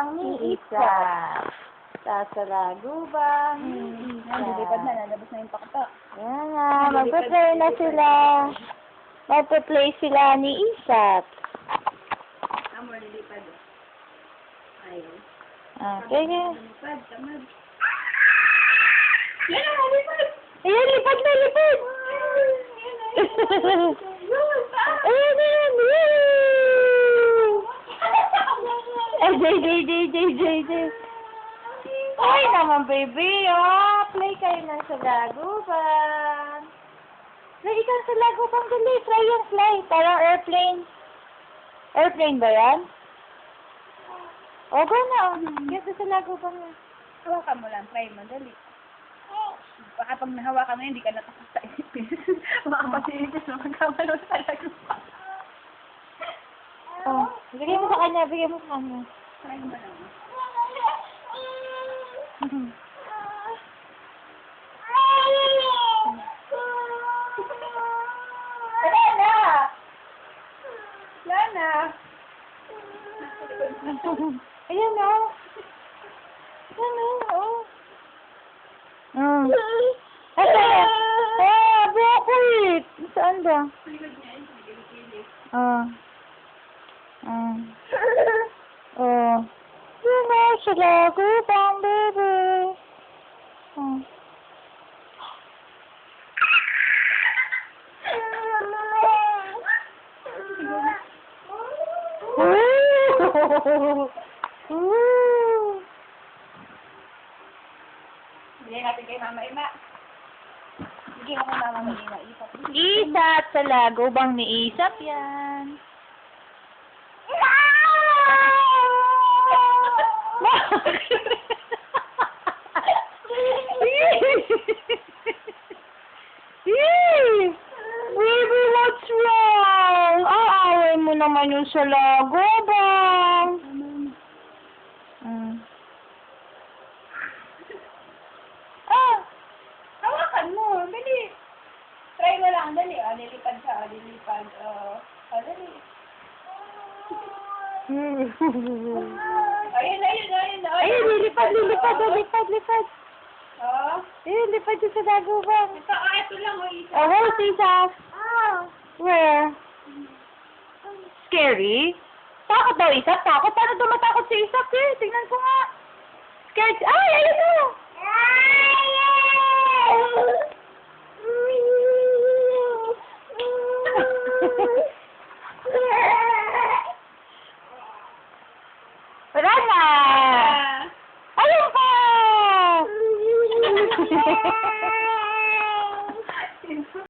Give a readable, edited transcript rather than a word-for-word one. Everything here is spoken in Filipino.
lagubang ni Isa. Lagubang ni Isa. Nalilipad na, nalabas na yung pakta. Ayan nga, magpa-play na sila. Magpa-play sila ni Isat. Amor, nalilipad. Ayaw. Okay nga. Lipad, tamad. Yan na, lipad! Ayan, lipad na, lipad! Ayan na yan! J. Ay naman, baby, oh! Play kayo na sa laguban. Play ikaw sa laguban, dali. Try yung fly. Parang airplane. Airplane ba yan? O, go na, oh. Kaya sa laguban na. Hawakan mo lang, try mo, dali. Baka pag nahawakan mo, hindi ka natakot sa ipis. Baka pa si ipis na magkamalo sa laguban. Oh, bigay mo sa kanya, bigay mo sa kanya. Try mo lang. Lana! Ayan na. Ayan na, oh. Bakit? Saan ba? Yun na, sa lagubang, baby. Bigyan natin kay Mama Ima. Bigyan ko kay Mama Ima. Isat sa lagubang ni Isap yan. Baby, what's wrong? Aaway mo naman yung sa lagubang. Hawakan mo. Dali. Try mo lang. Dali. Lilipad siya. Lilipad. Dali. Ayun na. Ayun, lilipad. Ayun, lipad siya sa lagubang. Ito lang. Isa. Oh, hey, Tita. Where? Scary? Takot daw, Isap. Takot? Paano daw matakot si Isap eh? Tingnan ko nga. Scared. Ay, ayun na. Wala na. Ayun pa.